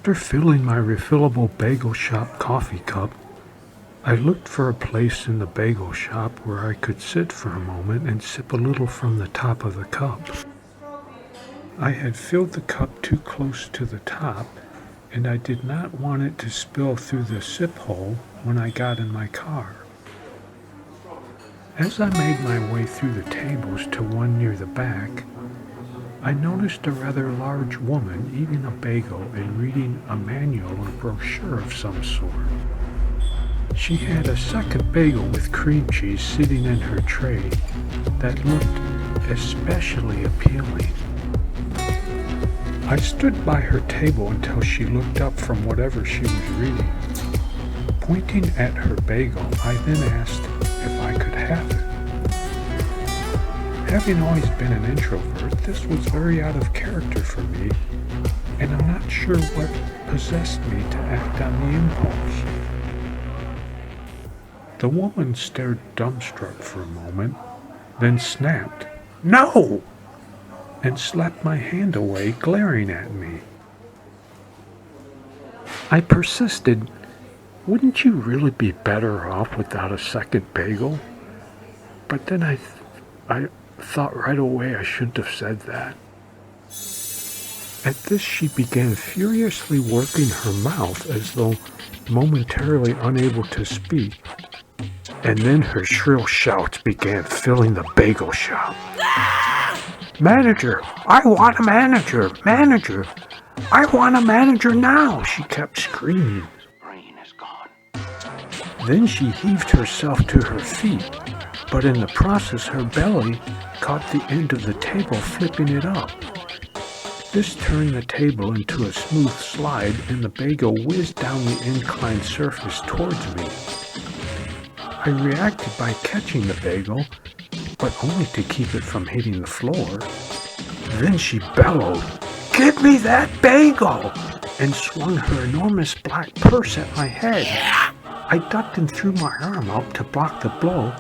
After filling my refillable bagel shop coffee cup, I looked for a place in the bagel shop where I could sit for a moment and sip a little from the top of the cup. I had filled the cup too close to the top, and I did not want it to spill through the sip hole when I got in my car. As I made my way through the tables to one near the back, I noticed a rather large woman eating a bagel and reading a manual or brochure of some sort. She had a second bagel with cream cheese sitting in her tray that looked especially appealing. I stood by her table until she looked up from whatever she was reading. Pointing at her bagel, I then asked if I could have it. Having always been an introvert, this was very out of character for me, and I'm not sure what possessed me to act on the impulse. The woman stared dumbstruck for a moment, then snapped, "No!" and slapped my hand away, glaring at me. I persisted, "Wouldn't you really be better off without a second bagel?" But then I thought right away I shouldn't have said that. At this she began furiously working her mouth as though momentarily unable to speak, and then her shrill shouts began filling the bagel shop. "Manager! I want a manager! Manager! I want a manager now!" she kept screaming. Then she heaved herself to her feet, but in the process her belly caught the end of the table, flipping it up. This turned the table into a smooth slide, and the bagel whizzed down the inclined surface towards me. I reacted by catching the bagel, but only to keep it from hitting the floor. Then she bellowed, "Give me that bagel!" and swung her enormous black purse at my head. I ducked and threw my arm up to block the blow,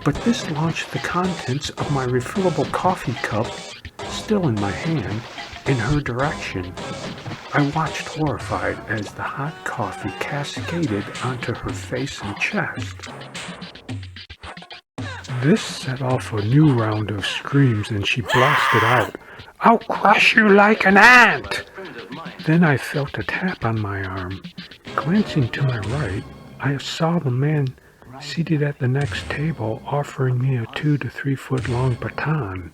but this launched the contents of my refillable coffee cup, still in my hand, in her direction. I watched horrified as the hot coffee cascaded onto her face and chest. This set off a new round of screams, and she blasted out, "I'll crush you like an ant!" Then I felt a tap on my arm. Glancing to my right, I saw the man seated at the next table offering me a 2 to 3 foot long baton.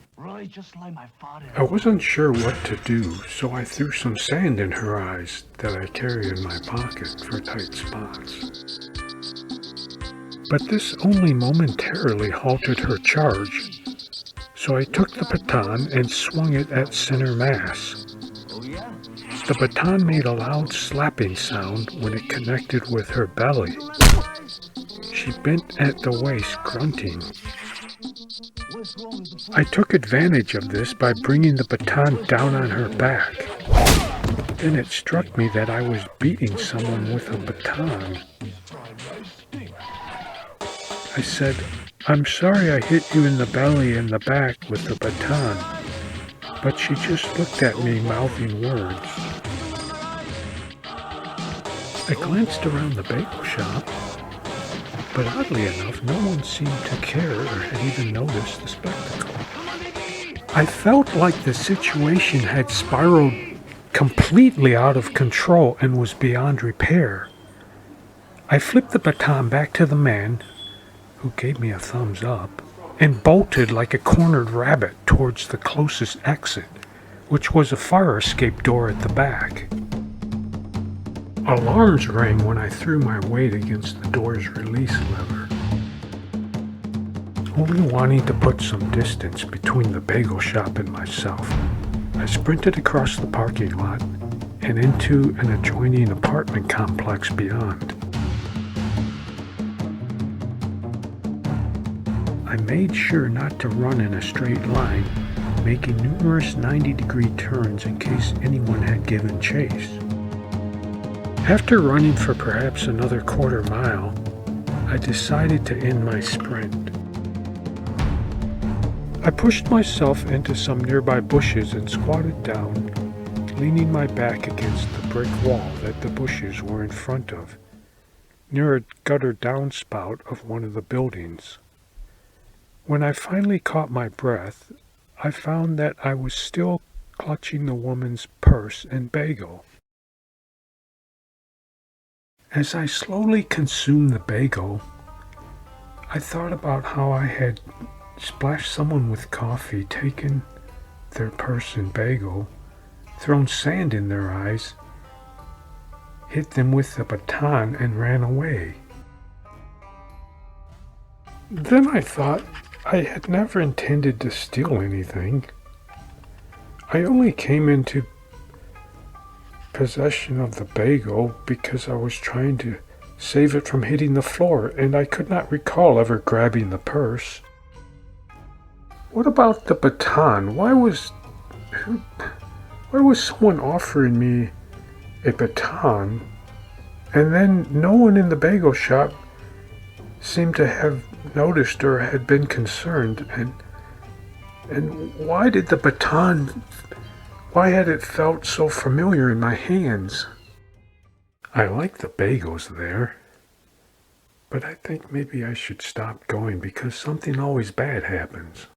I wasn't sure what to do, so I threw some sand in her eyes that I carry in my pocket for tight spots. But this only momentarily halted her charge, so I took the baton and swung it at center mass. The baton made a loud slapping sound when it connected with her belly. She bent at the waist, grunting. I took advantage of this by bringing the baton down on her back. Then it struck me that I was beating someone with a baton. I said, "I'm sorry I hit you in the belly and the back with the baton." But she just looked at me, mouthing words. I glanced around the bagel shop, but oddly enough, no one seemed to care or had even noticed the spectacle. I felt like the situation had spiraled completely out of control and was beyond repair. I flipped the baton back to the man, who gave me a thumbs up, and bolted like a cornered rabbit towards the closest exit, which was a fire escape door at the back. Alarms rang when I threw my weight against the door's release lever. Only wanting to put some distance between the bagel shop and myself, I sprinted across the parking lot and into an adjoining apartment complex beyond. I made sure not to run in a straight line, making numerous 90-degree turns in case anyone had given chase. After running for perhaps another quarter mile, I decided to end my sprint. I pushed myself into some nearby bushes and squatted down, leaning my back against the brick wall that the bushes were in front of, near a gutter downspout of one of the buildings. When I finally caught my breath, I found that I was still clutching the woman's purse and bagel. As I slowly consumed the bagel, I thought about how I had splashed someone with coffee, taken their purse and bagel, thrown sand in their eyes, hit them with a baton, and ran away. Then I thought I had never intended to steal anything. I only came into possession of the bagel because I was trying to save it from hitting the floor, and I could not recall ever grabbing the purse. What about the baton? Why was someone offering me a baton, and then no one in the bagel shop seemed to have noticed or had been concerned, and why did the baton, why had it felt so familiar in my hands? I like the bagels there, but I think maybe I should stop going because something always bad happens.